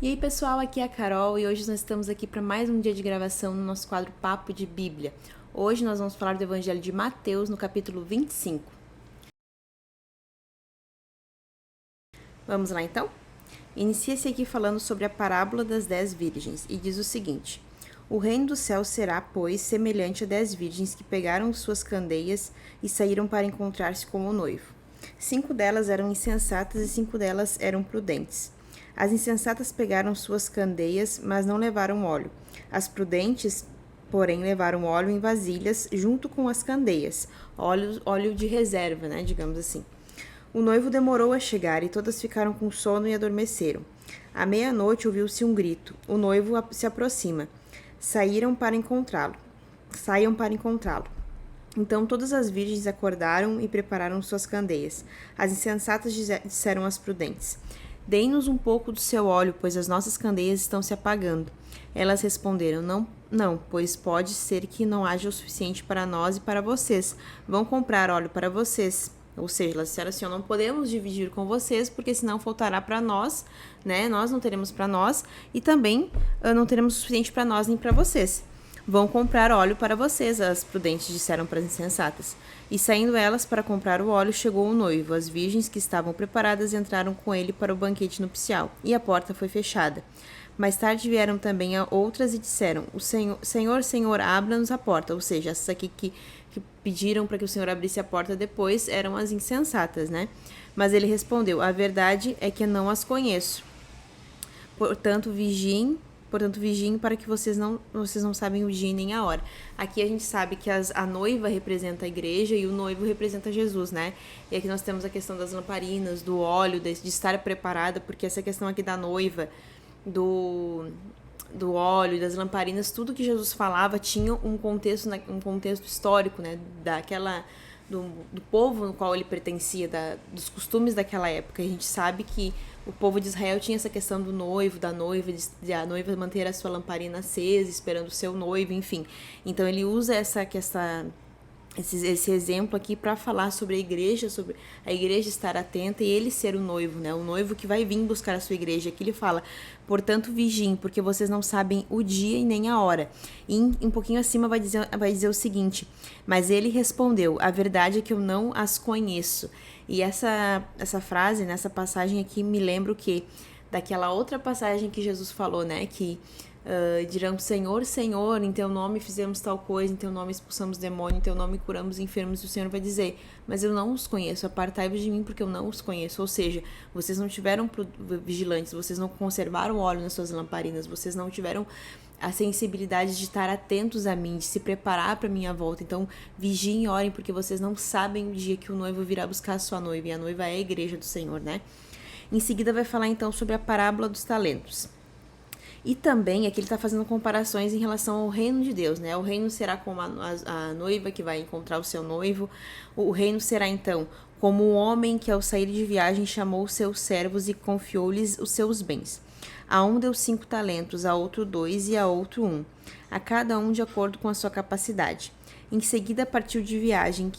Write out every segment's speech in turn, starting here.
E aí pessoal, aqui é a Carol e hoje nós estamos aqui para mais um dia de gravação no nosso quadro Papo de Bíblia. Hoje nós vamos falar do Evangelho de Mateus no capítulo 25. Vamos lá então? Inicia-se aqui falando sobre a parábola das 10 virgens e diz o seguinte: O reino do céu será, pois, semelhante a 10 virgens que pegaram suas candeias e saíram para encontrar-se com o noivo. 5 delas eram insensatas e 5 delas eram prudentes. As insensatas pegaram suas candeias, mas não levaram óleo. As prudentes, porém, levaram óleo em vasilhas junto com as candeias, óleo de reserva, né, digamos assim. O noivo demorou a chegar e todas ficaram com sono e adormeceram. À meia-noite ouviu-se um grito. O noivo se aproxima. Saiam para encontrá-lo. Então todas as virgens acordaram e prepararam suas candeias. As insensatas disseram às prudentes: Dêem-nos um pouco do seu óleo, pois as nossas candeias estão se apagando. Elas responderam: Não, pois pode ser que não haja o suficiente para nós e para vocês. Vão comprar óleo para vocês. Ou seja, elas disseram assim: não podemos dividir com vocês, porque senão faltará para nós, né? Nós não teremos para nós e também não teremos o suficiente para nós nem para vocês. Vão comprar óleo para vocês, as prudentes disseram para as insensatas. E saindo elas para comprar o óleo, chegou o noivo. As virgens que estavam preparadas entraram com ele para o banquete nupcial, e a porta foi fechada. Mais tarde vieram também outras e disseram: O Senhor, abra-nos a porta. Ou seja, essas aqui que pediram para que o Senhor abrisse a porta depois eram as insensatas, né? Mas ele respondeu: A verdade é que não as conheço. Portanto, vigiem para que vocês não sabem o dia nem a hora. Aqui a gente sabe que a noiva representa a igreja e o noivo representa Jesus, né? E aqui nós temos a questão das lamparinas, do óleo, de estar preparada, porque essa questão aqui da noiva, do óleo e das lamparinas, tudo que Jesus falava tinha um contexto histórico, né? Do povo no qual ele pertencia, dos costumes daquela época. A gente sabe que o povo de Israel tinha essa questão do noivo, da noiva, de a noiva manter a sua lamparina acesa, esperando o seu noivo, enfim. Então ele usa esse exemplo aqui para falar sobre a igreja estar atenta e ele ser o noivo, né? O noivo que vai vir buscar a sua igreja. Aqui ele fala: portanto, vigiem, porque vocês não sabem o dia e nem a hora. E um pouquinho acima vai dizer o seguinte: mas ele respondeu: a verdade é que eu não as conheço. E essa frase, nessa passagem aqui, me lembra o quê? Daquela outra passagem que Jesus falou, né? Que dirão: Senhor, Senhor, em teu nome fizemos tal coisa, em teu nome expulsamos demônio, em teu nome curamos enfermos. E o Senhor vai dizer: mas eu não os conheço, apartai-vos de mim porque eu não os conheço. Ou seja, vocês não tiveram vigilantes, vocês não conservaram óleo nas suas lamparinas, vocês não tiveram a sensibilidade de estar atentos a mim, de se preparar para minha volta. Então vigiem e orem, porque vocês não sabem o dia que o noivo virá buscar a sua noiva, e a noiva é a igreja do Senhor, né? Em seguida vai falar então sobre a parábola dos talentos. E também aqui ele está fazendo comparações em relação ao reino de Deus, né? O reino será como a noiva que vai encontrar o seu noivo. O reino será, então, como um homem que, ao sair de viagem, chamou os seus servos e confiou-lhes os seus bens. A um deu 5 talentos, a outro 2 e a outro 1, a cada um de acordo com a sua capacidade. Em seguida partiu de viagem.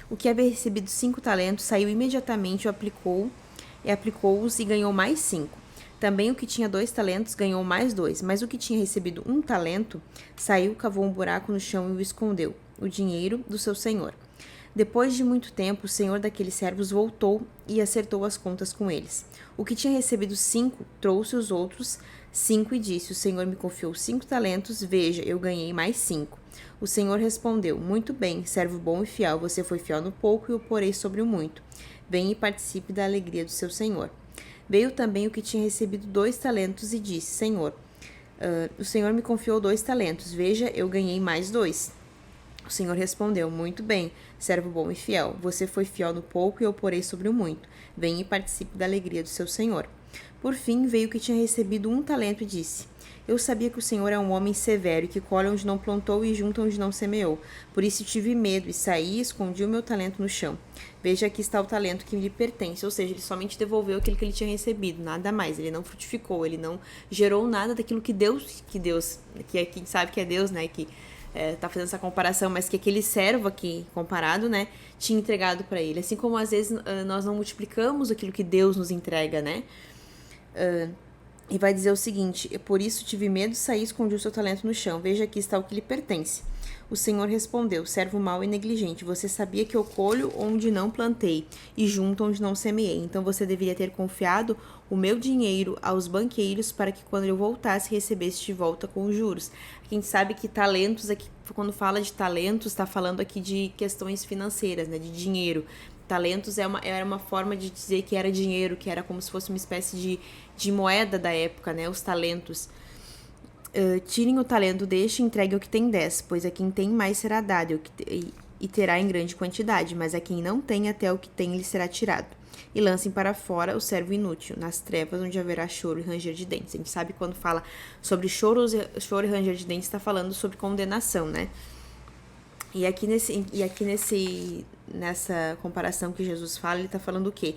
O que havia recebido 5 talentos saiu imediatamente, aplicou-os e ganhou mais 5. Também o que tinha 2 talentos ganhou mais 2, mas o que tinha recebido 1 talento saiu, cavou um buraco no chão e o escondeu, o dinheiro do seu senhor. Depois de muito tempo, o senhor daqueles servos voltou e acertou as contas com eles. O que tinha recebido 5 trouxe os outros 5 e disse: O senhor me confiou 5 talentos, veja, eu ganhei mais 5. O senhor respondeu: Muito bem, servo bom e fiel, você foi fiel no pouco e o porei sobre o muito. Venha e participe da alegria do seu senhor. Veio também o que tinha recebido 2 talentos e disse: Senhor, o Senhor me confiou 2 talentos, veja, eu ganhei mais 2. O Senhor respondeu: Muito bem, servo bom e fiel, você foi fiel no pouco e eu porei sobre o muito. Venha e participe da alegria do seu Senhor. Por fim, veio o que tinha recebido 1 talento e disse: Eu sabia que o Senhor é um homem severo, que colhe onde não plantou e junta onde não semeou. Por isso tive medo e saí e escondi o meu talento no chão. Veja, aqui está o talento que lhe pertence. Ou seja, ele somente devolveu aquilo que ele tinha recebido, nada mais. Ele não frutificou, ele não gerou nada daquilo que aqui sabe que é Deus, né, que tá fazendo essa comparação, mas que aquele servo aqui, comparado, né, tinha entregado para ele. Assim como às vezes nós não multiplicamos aquilo que Deus nos entrega, né? E vai dizer o seguinte: por isso tive medo, saí e escondi o seu talento no chão. Veja, aqui está o que lhe pertence. O Senhor respondeu: servo mau e negligente, você sabia que eu colho onde não plantei e junto onde não semeei. Então você deveria ter confiado o meu dinheiro aos banqueiros para que quando eu voltasse recebesse de volta com os juros. A gente sabe que talentos, aqui, quando fala de talentos, está falando aqui de questões financeiras, né, de dinheiro. Talentos era uma forma de dizer que era dinheiro, que era como se fosse uma espécie de moeda da época, né? Os talentos. Tirem o talento deste e entreguem o que tem 10, pois a quem tem mais será dado e terá em grande quantidade, mas a quem não tem, até o que tem lhe será tirado. E lancem para fora o servo inútil, nas trevas onde haverá choro e ranger de dentes. A gente sabe que quando fala sobre choro e ranger de dentes, está falando sobre condenação, né? E aqui nessa comparação que Jesus fala, ele está falando o quê?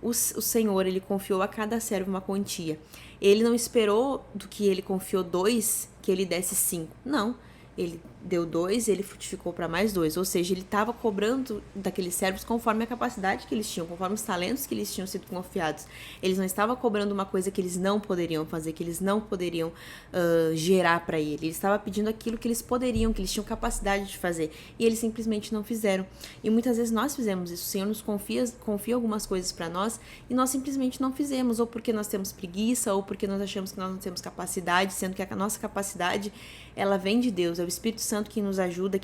O Senhor, ele confiou a cada servo uma quantia. Ele não esperou do que ele confiou 2, que ele desse 5. Não. Ele deu 2, ele frutificou para mais 2. Ou seja, ele estava cobrando daqueles servos conforme a capacidade que eles tinham, conforme os talentos que eles tinham sido confiados. Eles não estavam cobrando uma coisa que eles não poderiam fazer, que eles não poderiam gerar para ele. Ele estava pedindo aquilo que eles poderiam, que eles tinham capacidade de fazer. E eles simplesmente não fizeram. E muitas vezes nós fizemos isso. O Senhor nos confia algumas coisas para nós e nós simplesmente não fizemos. Ou porque nós temos preguiça, ou porque nós achamos que nós não temos capacidade, sendo que a nossa capacidade, ela vem de Deus. É o Espírito Santo que nos ajuda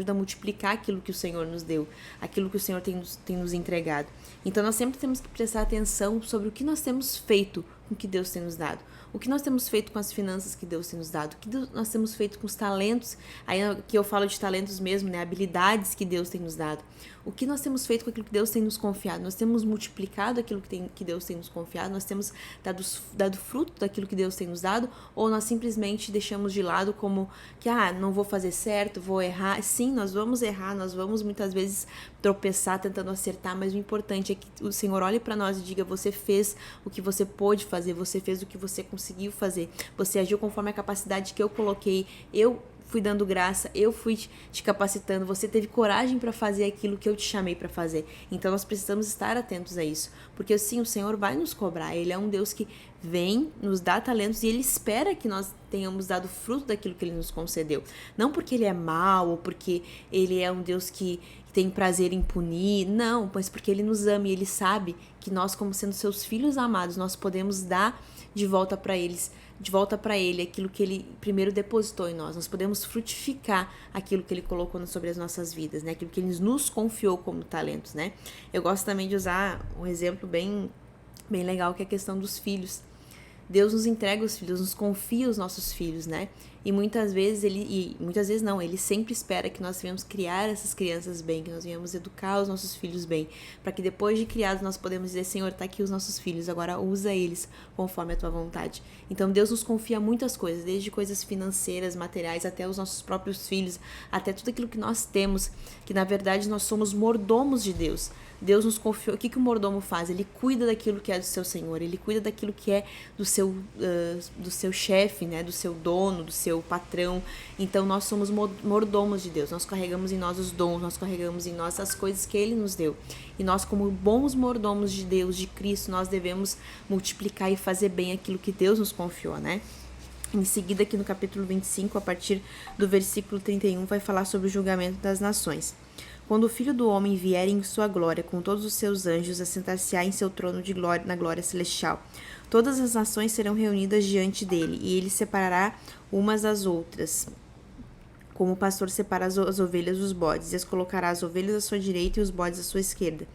a multiplicar aquilo que o Senhor nos deu, aquilo que o Senhor tem nos entregado. Então nós sempre temos que prestar atenção sobre o que nós temos feito com o que Deus tem nos dado. O que nós temos feito com as finanças que Deus tem nos dado, o que nós temos feito com os talentos, aí que eu falo de talentos mesmo, né, habilidades que Deus tem nos dado. O que nós temos feito com aquilo que Deus tem nos confiado? Nós temos multiplicado aquilo que Deus tem nos confiado? Nós temos dado fruto daquilo que Deus tem nos dado? Ou nós simplesmente deixamos de lado como que, não vou fazer certo, vou errar? Sim, nós vamos errar, nós vamos muitas vezes tropeçar tentando acertar, mas o importante é que o Senhor olhe para nós e diga: você fez o que você pôde fazer, você fez o que você conseguiu fazer, você agiu conforme a capacidade que eu coloquei, eu fui dando graça, eu fui te capacitando, você teve coragem para fazer aquilo que eu te chamei para fazer. Então nós precisamos estar atentos a isso, porque sim, o Senhor vai nos cobrar. Ele é um Deus que vem, nos dá talentos e Ele espera que nós tenhamos dado fruto daquilo que Ele nos concedeu. Não porque Ele é mau ou porque Ele é um Deus que tem prazer em punir, não, mas porque Ele nos ama e Ele sabe que nós, como sendo seus filhos amados, nós podemos dar de volta para Ele aquilo que Ele primeiro depositou em nós. Nós podemos frutificar aquilo que Ele colocou sobre as nossas vidas, né? Aquilo que Ele nos confiou como talentos, né? Eu gosto também de usar um exemplo bem legal, que é a questão dos filhos. Deus nos entrega os filhos, nos confia os nossos filhos, né? E muitas vezes ele sempre espera que nós venhamos criar essas crianças bem, que nós venhamos educar os nossos filhos bem, para que depois de criados nós podemos dizer: Senhor, tá aqui os nossos filhos, agora usa eles conforme a tua vontade. Então Deus nos confia muitas coisas, desde coisas financeiras, materiais, até os nossos próprios filhos, até tudo aquilo que nós temos, que na verdade nós somos mordomos de Deus. Deus nos confiou. O que o mordomo faz? Ele cuida daquilo que é do seu senhor, ele cuida daquilo que é do seu chefe, né? Do seu dono, do seu patrão. Então nós somos mordomos de Deus, nós carregamos em nós os dons, nós carregamos em nós as coisas que Ele nos deu. E nós, como bons mordomos de Deus, de Cristo, nós devemos multiplicar e fazer bem aquilo que Deus nos confiou, né? Em seguida, aqui no capítulo 25, a partir do versículo 31, vai falar sobre o julgamento das nações. Quando o Filho do Homem vier em sua glória, com todos os seus anjos, assentar-se-á em seu trono de glória, na glória celestial. Todas as nações serão reunidas diante dele, e ele separará umas das outras, como o pastor separa as ovelhas dos bodes, e as colocará as ovelhas à sua direita e os bodes à sua esquerda.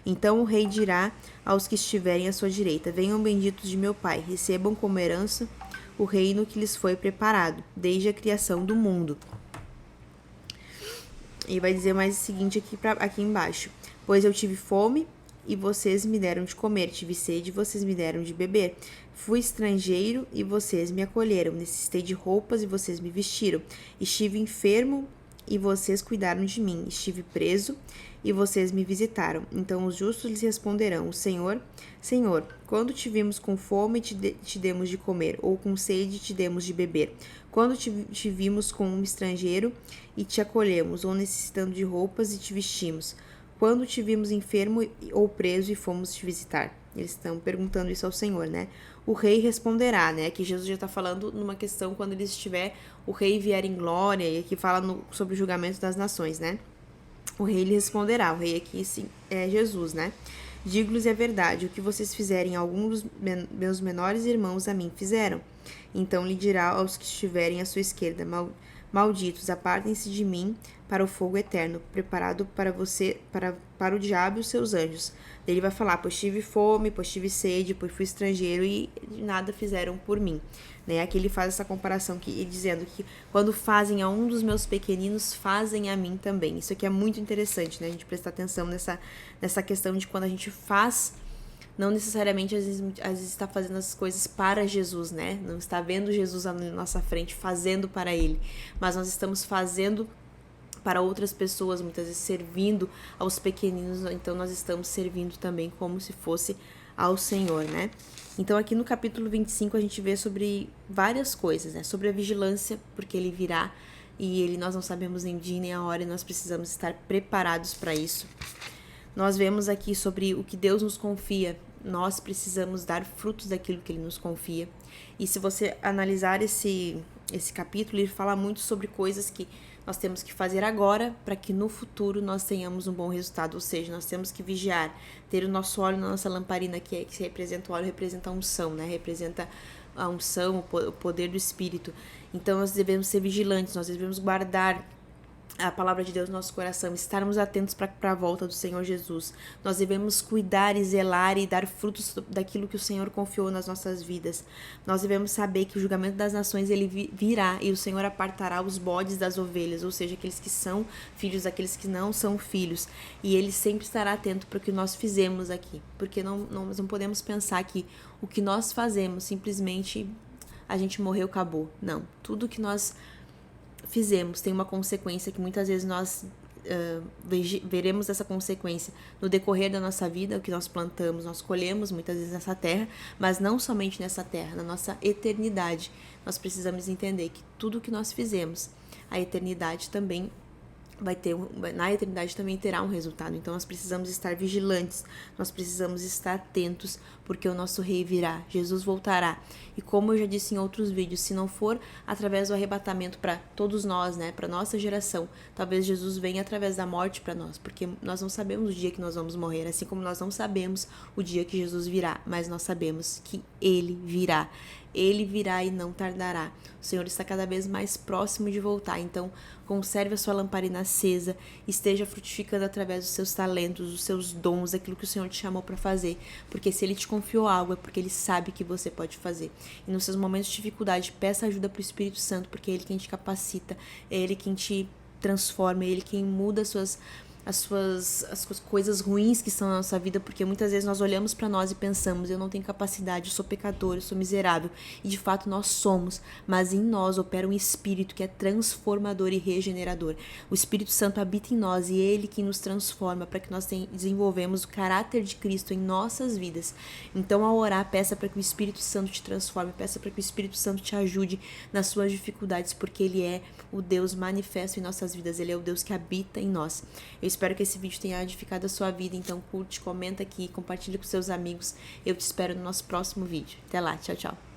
Então o rei dirá aos que estiverem à sua direita: venham benditos de meu Pai, recebam como herança o reino que lhes foi preparado, desde a criação do mundo. E vai dizer mais o seguinte aqui embaixo: pois eu tive fome e vocês me deram de comer, tive sede e vocês me deram de beber, fui estrangeiro e vocês me acolheram, necessitei de roupas e vocês me vestiram, estive enfermo e vocês cuidaram de mim, estive preso e vocês me visitaram. Então os justos lhes responderão: Senhor, Senhor, quando te vimos com fome te demos de comer, ou com sede te demos de beber? Quando te vimos como um estrangeiro e te acolhemos, ou necessitando de roupas e te vestimos? Quando te vimos enfermo ou preso e fomos te visitar? Eles estão perguntando isso ao Senhor, né? O rei responderá, né? Aqui Jesus já está falando numa questão quando ele estiver, o rei vier em glória, e aqui fala sobre o julgamento das nações, né? O rei lhe responderá, o rei aqui sim, é Jesus, né? Digo-lhes a verdade, o que vocês fizerem a alguns dos meus menores irmãos a mim fizeram. Então lhe dirá aos que estiverem à sua esquerda, malditos, apartem-se de mim para o fogo eterno, preparado para você, para o diabo e os seus anjos. Ele vai falar, pois tive fome, pois tive sede, pois fui estrangeiro e nada fizeram por mim. Né? Aqui ele faz essa comparação, dizendo que quando fazem a um dos meus pequeninos, fazem a mim também. Isso aqui é muito interessante, né? A gente prestar atenção nessa questão de quando a gente faz, não necessariamente às vezes está fazendo as coisas para Jesus, né? Não está vendo Jesus na nossa frente, fazendo para Ele. Mas nós estamos fazendo para outras pessoas, muitas vezes servindo aos pequeninos, então nós estamos servindo também como se fosse ao Senhor, né? Então aqui no capítulo 25 a gente vê sobre várias coisas, né? Sobre a vigilância, porque ele virá e nós não sabemos nem o dia nem a hora e nós precisamos estar preparados para isso. Nós vemos aqui sobre o que Deus nos confia, nós precisamos dar frutos daquilo que Ele nos confia. E se você analisar esse capítulo, ele fala muito sobre coisas que nós temos que fazer agora para que no futuro nós tenhamos um bom resultado. Ou seja, nós temos que vigiar, ter o nosso óleo na nossa lamparina, que representa o óleo, representa a unção, né? Representa a unção, o poder do Espírito. Então nós devemos ser vigilantes, nós devemos guardar a palavra de Deus no nosso coração, estarmos atentos para a volta do Senhor Jesus. Nós devemos cuidar e zelar e dar frutos daquilo que o Senhor confiou nas nossas vidas. Nós devemos saber que o julgamento das nações ele virá e o Senhor apartará os bodes das ovelhas, ou seja, aqueles que são filhos daqueles que não são filhos. E Ele sempre estará atento para o que nós fizemos aqui, porque nós não podemos pensar que o que nós fazemos simplesmente a gente morreu, acabou. Não, tudo que nós fizemos tem uma consequência que muitas vezes nós veremos essa consequência no decorrer da nossa vida, o que nós plantamos, nós colhemos muitas vezes nessa terra, mas não somente nessa terra, na nossa eternidade. Nós precisamos entender que tudo que nós fizemos, a eternidade também na eternidade também terá um resultado. Então nós precisamos estar vigilantes, nós precisamos estar atentos, porque o nosso rei virá, Jesus voltará. E como eu já disse em outros vídeos, se não for através do arrebatamento para todos nós, né, para nossa geração, talvez Jesus venha através da morte para nós, porque nós não sabemos o dia que nós vamos morrer, assim como nós não sabemos o dia que Jesus virá, mas nós sabemos que Ele virá. Ele virá e não tardará. O Senhor está cada vez mais próximo de voltar. Então, conserve a sua lamparina acesa, esteja frutificando através dos seus talentos, dos seus dons, aquilo que o Senhor te chamou para fazer. Porque se Ele te confiou algo, é porque Ele sabe que você pode fazer. E nos seus momentos de dificuldade, peça ajuda para o Espírito Santo, porque é Ele quem te capacita, é Ele quem te transforma, é Ele quem muda as coisas ruins que estão na nossa vida, porque muitas vezes nós olhamos para nós e pensamos, eu não tenho capacidade, eu sou pecador, eu sou miserável, e de fato nós somos, mas em nós opera um Espírito que é transformador e regenerador. O Espírito Santo habita em nós e Ele que nos transforma para que nós desenvolvemos o caráter de Cristo em nossas vidas. Então, ao orar, peça para que o Espírito Santo te transforme, peça para que o Espírito Santo te ajude nas suas dificuldades, porque Ele é o Deus manifesto em nossas vidas, Ele é o Deus que habita em nós. Eu espero que esse vídeo tenha edificado a sua vida, então curte, comenta aqui, compartilha com seus amigos. Eu te espero no nosso próximo vídeo. Até lá, tchau, tchau.